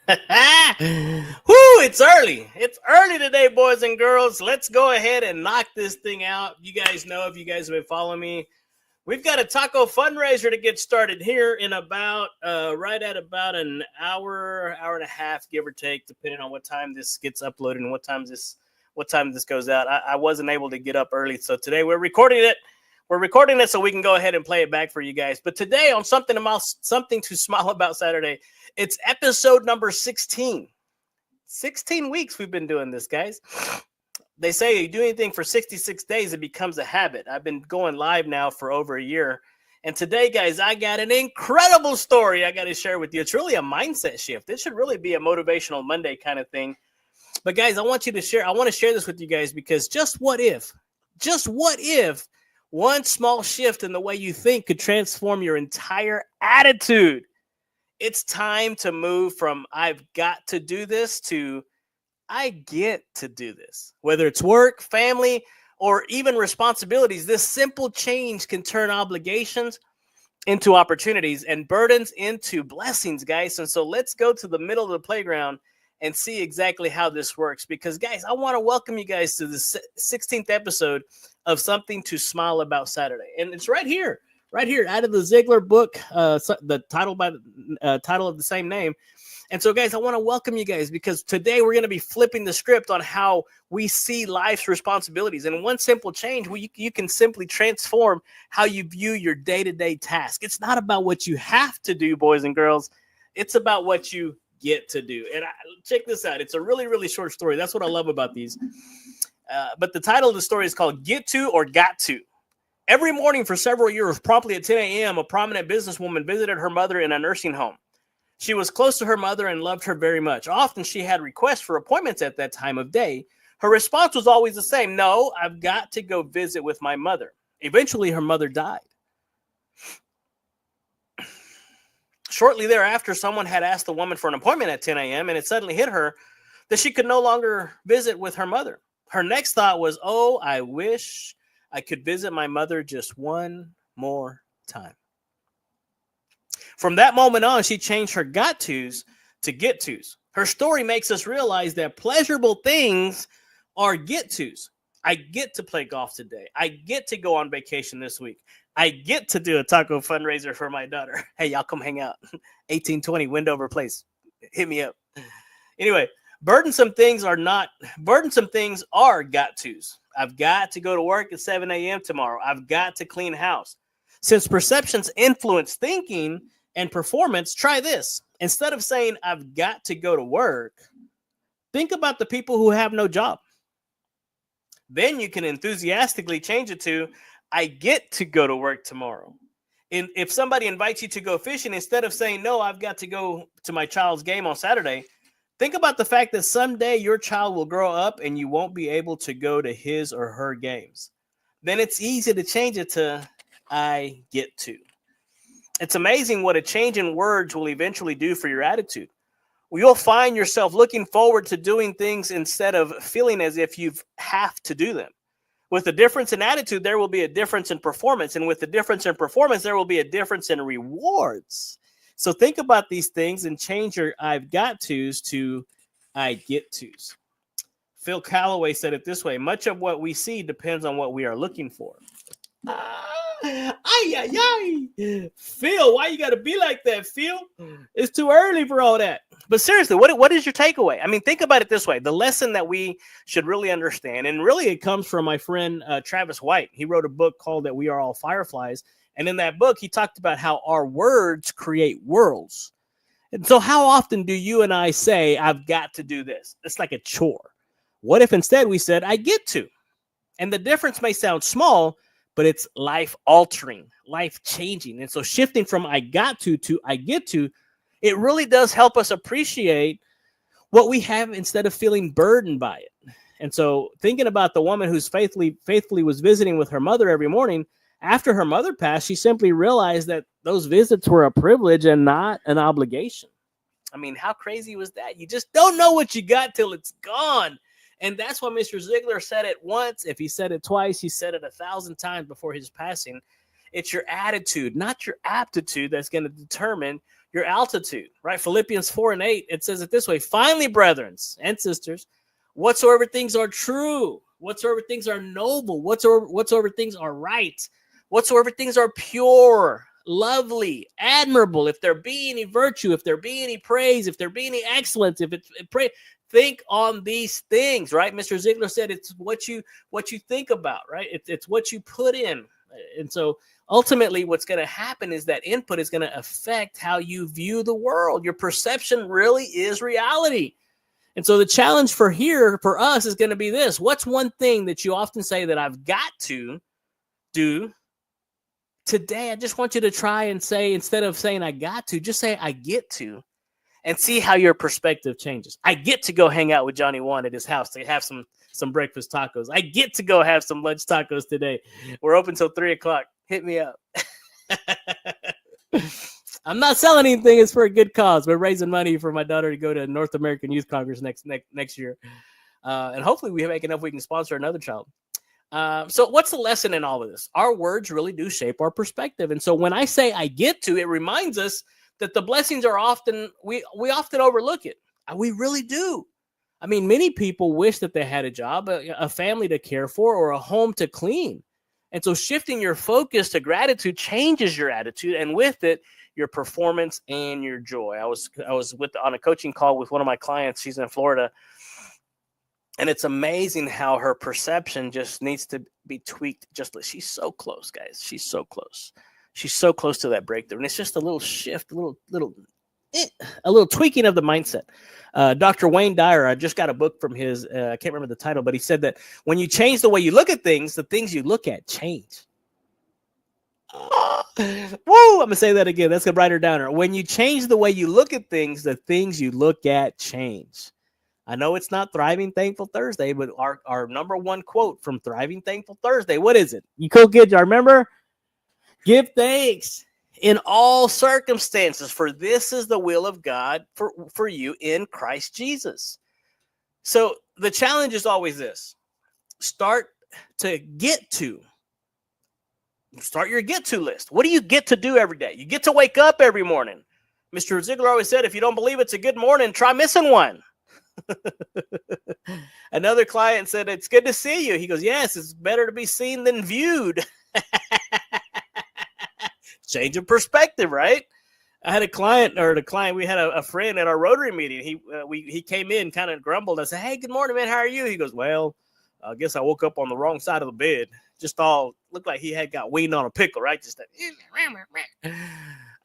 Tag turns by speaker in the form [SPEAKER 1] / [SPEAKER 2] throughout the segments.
[SPEAKER 1] Whoo, it's early. It's early today, boys and girls. Let's go ahead and knock this thing out. You guys know, if you guys have been following me, we've got a taco fundraiser to get started here in about right at about an hour and a half, give or take, depending on what time this gets uploaded and what time this goes out. I wasn't able to get up early, so today we're recording it. We're recording it so we can go ahead and play it back for you guys. But today on something to smile about Saturday, it's episode number 16. 16 weeks we've been doing this, guys. They say you do anything for 66 days, it becomes a habit. I've been going live now for over a year. And today, guys, I got an incredible story I got to share with you. It's really a mindset shift. This should really be a motivational Monday kind of thing. But, guys, I want to share this with you guys because just what if one small shift in the way you think could transform your entire attitude? It's time to move from I've got to do this to I get to do this. Whether it's work, family, or even responsibilities, this simple change can turn obligations into opportunities and burdens into blessings, guys. And so let's go to the middle of the playground and see exactly how this works. Because, guys, I want to welcome you guys to the 16th episode of Something to Smile About Saturday. And it's right here out of the Ziglar book, the title of the same name. And so, guys, I want to welcome you guys because today we're going to be flipping the script on how we see life's responsibilities. And one simple change, you can simply transform how you view your day-to-day task. It's not about what you have to do, boys and girls. It's about what you get to do. And check this out. It's a really, really short story. That's what I love about these. But the title of the story is called Get To or Got To. Every morning for several years, promptly at 10 a.m., a prominent businesswoman visited her mother in a nursing home. She was close to her mother and loved her very much. Often she had requests for appointments at that time of day. Her response was always the same: no, I've got to go visit with my mother. Eventually, her mother died. Shortly thereafter, someone had asked the woman for an appointment at 10 a.m., and it suddenly hit her that she could no longer visit with her mother. Her next thought was, oh, I wish I could visit my mother just one more time. From that moment on, she changed her got tos to get tos. Her story makes us realize that pleasurable things are get tos. I get to play golf today. I get to go on vacation this week. I get to do a taco fundraiser for my daughter. Hey, y'all come hang out. 1820 Wendover Place. Hit me up. Anyway, burdensome things are got tos. I've got to go to work at 7 a.m. tomorrow. I've got to clean house. Since perceptions influence thinking and performance, try this. Instead of saying, I've got to go to work, think about the people who have no job. Then you can enthusiastically change it to, I get to go to work tomorrow. And if somebody invites you to go fishing, instead of saying, no, I've got to go to my child's game on Saturday, think about the fact that someday your child will grow up and you won't be able to go to his or her games. Then it's easy to change it to, I get to. It's amazing what a change in words will eventually do for your attitude. You'll find yourself looking forward to doing things instead of feeling as if you have to do them. With a difference in attitude, there will be a difference in performance. And with the difference in performance, there will be a difference in rewards. So think about these things and change your I've got to's to I get to's. Phil Callaway said it this way: much of what we see depends on what we are looking for. Phil, why you got to be like that, Phil? It's too early for all that. But seriously, what is your takeaway? I mean, think about it this way. The lesson that we should really understand, and really it comes from my friend Travis White. He wrote a book called That We Are All Fireflies. And in that book, he talked about how our words create worlds. And so how often do you and I say, I've got to do this? It's like a chore. What if instead we said, I get to? And the difference may sound small, but it's life-altering, life-changing. And so shifting from I got to I get to, it really does help us appreciate what we have instead of feeling burdened by it. And so thinking about the woman who's faithfully was visiting with her mother every morning, after her mother passed, she simply realized that those visits were a privilege and not an obligation. I mean, how crazy was that? You just don't know what you got till it's gone. And that's why Mr. Ziglar said it once. If he said it twice, he said it 1,000 times before his passing. It's your attitude, not your aptitude, that's going to determine your altitude, right? Philippians 4:8, it says it this way: finally, brethren and sisters, whatsoever things are true, whatsoever things are noble, whatsoever things are right, whatsoever things are pure, lovely, admirable, if there be any virtue, if there be any praise, if there be any excellence, think on these things, right? Mr. Ziglar said it's what you think about, right? It's what you put in. And so ultimately what's going to happen is that input is going to affect how you view the world. Your perception really is reality. And so the challenge for us is going to be this: what's one thing that you often say that I've got to do today? I just want you to try and say, instead of saying I got to, just say I get to, and see how your perspective changes. I get to go hang out with Johnny Juan at his house to have some breakfast tacos. I get to go have some lunch tacos today. We're open till 3:00. Hit me up. I'm not selling anything. It's for a good cause. We're raising money for my daughter to go to North American Youth Congress next year. And hopefully we make enough we can sponsor another child. So what's the lesson in all of this? Our words really do shape our perspective. And so when I say I get to, it reminds us that the blessings are often, we often overlook it. We really do. I mean, many people wish that they had a job, a family to care for, or a home to clean. And so shifting your focus to gratitude changes your attitude, and with it, your performance and your joy. I was on a coaching call with one of my clients. She's in Florida. And it's amazing how her perception just needs to be tweaked. She's so close, guys. She's so close. She's so close to that breakthrough. And it's just a little shift, a little tweaking of the mindset. Dr. Wayne Dyer, I just got a book from his, I can't remember the title, but he said that when you change the way you look at things, the things you look at change. Woo! I'm going to say that again. That's a brighter downer. When you change the way you look at things, the things you look at change. I know it's not Thriving Thankful Thursday, but our number one quote from Thriving Thankful Thursday, what is it? You cool kids, y'all remember? Give thanks in all circumstances, for this is the will of God for you in Christ Jesus. So the challenge is always this: start your get to list. What do you get to do every day? You get to wake up every morning. Mr. Ziglar always said, if you don't believe it's a good morning, try missing one. Another client said, it's good to see you. He goes, yes, it's better to be seen than viewed. Change of perspective, right? I had we had a friend at our Rotary meeting. He came in, kind of grumbled. I said, hey, good morning, man. How are you? He goes, well, I guess I woke up on the wrong side of the bed. Just all looked like he had got weaned on a pickle, right? Just that.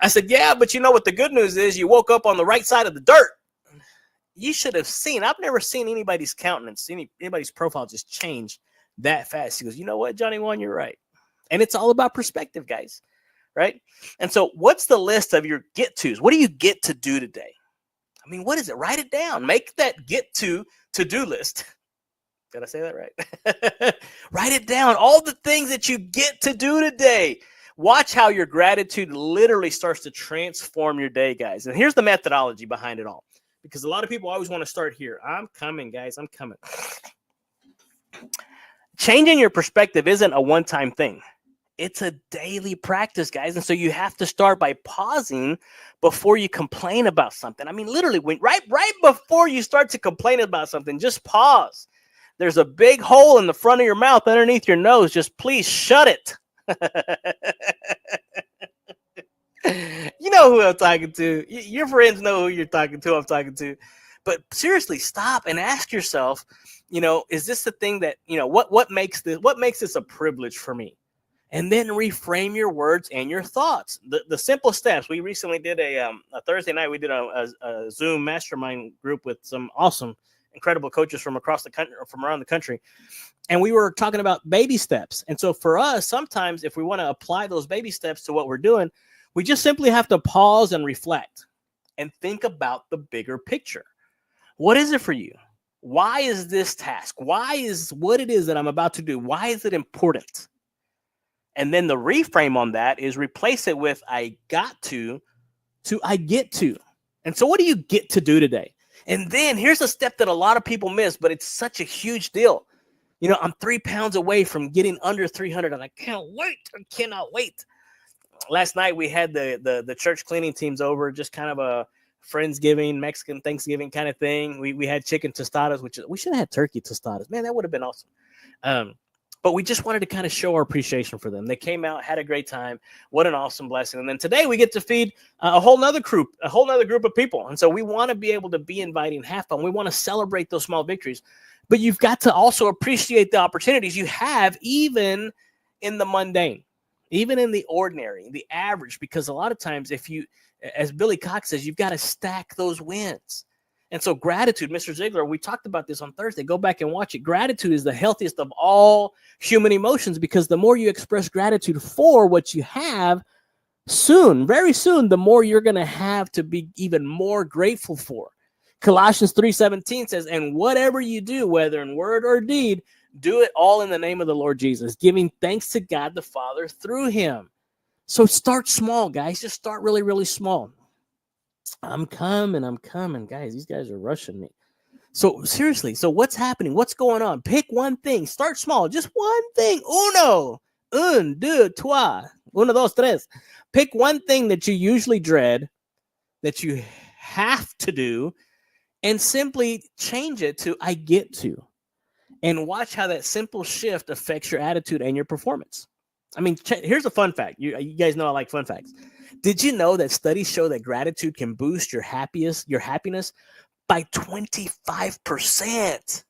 [SPEAKER 1] I said, yeah, but you know what the good news is? You woke up on the right side of the dirt. You should have seen. I've never seen anybody's countenance, anybody's profile just change that fast. He goes, you know what, Johnny Juan, you're right. And it's all about perspective, guys. Right? And so what's the list of your get-tos? What do you get to do today? I mean, what is it? Write it down. Make that to-do list. Did I say that right? Write it down. All the things that you get to do today. Watch how your gratitude literally starts to transform your day, guys. And here's the methodology behind it all. Because a lot of people always want to start here. I'm coming, guys. I'm coming. Changing your perspective isn't a one-time thing. It's a daily practice, guys. And so you have to start by pausing before you complain about something. I mean, literally, right before you start to complain about something, just pause. There's a big hole in the front of your mouth underneath your nose. Just please shut it. You know who I'm talking to. Your friends know who you're talking to. I'm talking to. But seriously, stop and ask yourself, is this the thing that, what makes this a privilege for me? And then reframe your words and your thoughts. The simple steps. We recently did a Thursday night. We did a Zoom mastermind group with some awesome, incredible coaches from across the country, from around the country, and we were talking about baby steps. And so for us, sometimes if we want to apply those baby steps to what we're doing, we just simply have to pause and reflect and think about the bigger picture. What is it for you? Why is this task? Why is what it is that I'm about to do? Why is it important? And then the reframe on that is replace it with I got to I get to. And so what do you get to do today? And then here's a step that a lot of people miss, but it's such a huge deal. I'm 3 pounds away from getting under 300, and I cannot wait. last night we had the church cleaning teams over, just kind of a Friendsgiving, Mexican Thanksgiving kind of thing. We had chicken tostadas, which we should have had turkey tostadas. Man, that would have been awesome. But we just wanted to kind of show our appreciation for them. They came out, had a great time. What an awesome blessing. And then today we get to feed a whole nother group of people. And so we want to be able to be inviting, have fun. We want to celebrate those small victories. But you've got to also appreciate the opportunities you have, even in the mundane, even in the ordinary, the average, because a lot of times if you, as Billy Cox says, you've got to stack those wins. And so gratitude, Mr. Ziglar, we talked about this on Thursday. Go back and watch it. Gratitude is the healthiest of all human emotions, because the more you express gratitude for what you have, very soon, the more you're going to have to be even more grateful for. Colossians 3:17 says, and whatever you do, whether in word or deed, do it all in the name of the Lord Jesus, giving thanks to God the Father through him. So start small, guys. Just start really, really small. I'm coming, guys. These guys are rushing me. So seriously, so what's happening? What's going on? Pick one thing. Start small. Just one thing. Un, deux, trois. Uno, dos, tres. Pick one thing that you usually dread, that you have to do, and simply change it to I get to. And watch how that simple shift affects your attitude and your performance. I mean, here's a fun fact. You guys know I like fun facts. Did you know that studies show that gratitude can boost your happiness by 25%?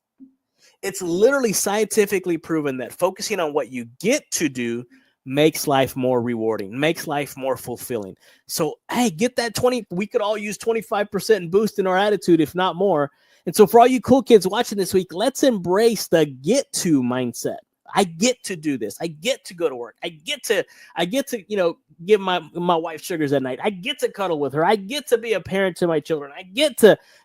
[SPEAKER 1] It's literally scientifically proven that focusing on what you get to do makes life more rewarding, makes life more fulfilling. So, hey, get that 20. We could all use 25% boost in our attitude, if not more. And so for all you cool kids watching this week, let's embrace the get to mindset. I get to do this. I get to go to work. I get to, give my wife sugars at night. I get to cuddle with her. I get to be a parent to my children.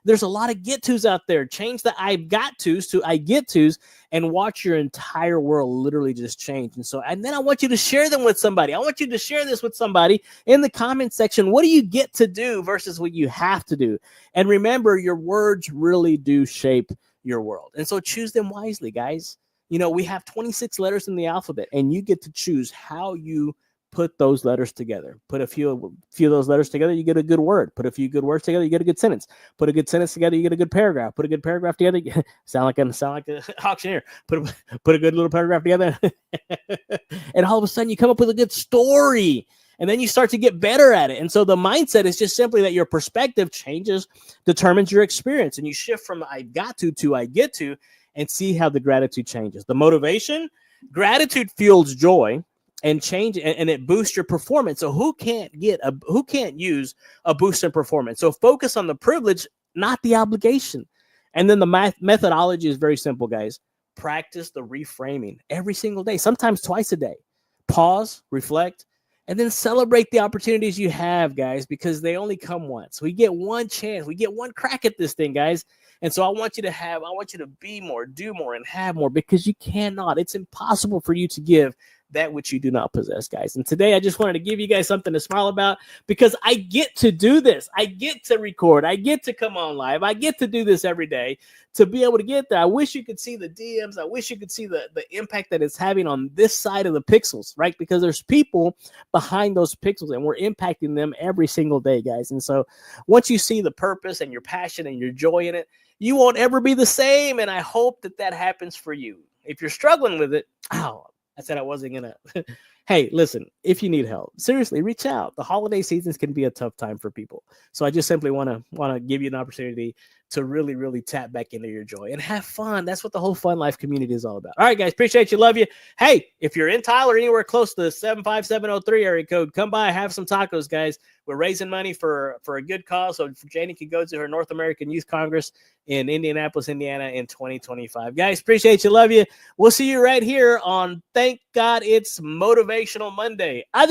[SPEAKER 1] There's a lot of get tos out there. Change the I've got tos to I get tos and watch your entire world literally just change. And then I want you to share them with somebody. I want you to share this with somebody in the comment section. What do you get to do versus what you have to do? And remember, your words really do shape your world. And so choose them wisely, guys. We have 26 letters in the alphabet, and you get to choose how you put those letters together. Put a few of those letters together, you get a good word. Put a few good words together, you get a good sentence. Put a good sentence together, you get a good paragraph. Put a good paragraph together, sound like an auctioneer. Put a good little paragraph together, and all of a sudden you come up with a good story. And then you start to get better at it. And so the mindset is just simply that your perspective determines your experience. And you shift from I got to I get to, and see how the gratitude changes. The motivation, gratitude fuels joy and change, and it boosts your performance. So who can't use a boost in performance? So focus on the privilege, not the obligation. And then the methodology is very simple, guys. Practice the reframing every single day, sometimes twice a day. Pause, reflect, and then celebrate the opportunities you have, guys, because they only come once. We get one chance. We get one crack at this thing, guys. And so I want you to be more, do more, and have more, because you cannot. It's impossible for you to give that which you do not possess, guys. And today I just wanted to give you guys something to smile about, because I get to do this. I get to record. I get to come on live. I get to do this every day to be able to get there. I wish you could see the DMs. I wish you could see the impact that it's having on this side of the pixels, right? Because there's people behind those pixels, and we're impacting them every single day, guys. And so once you see the purpose and your passion and your joy in it, you won't ever be the same. And I hope that happens for you. If you're struggling with it, I said I wasn't going to. Hey, listen, if you need help, seriously, reach out. The holiday seasons can be a tough time for people. So I just simply want to give you an opportunity to really, really tap back into your joy and have fun. That's what the whole Fun Life community is all about. All right, guys, appreciate you. Love you. Hey, if you're in Tyler, anywhere close to the 75703 area code, come by, have some tacos, guys. We're raising money for a good cause, so Janie can go to her North American Youth Congress in Indianapolis, Indiana in 2025. Guys, appreciate you. Love you. We'll see you right here on Thank God It's Motivational Monday. Adios.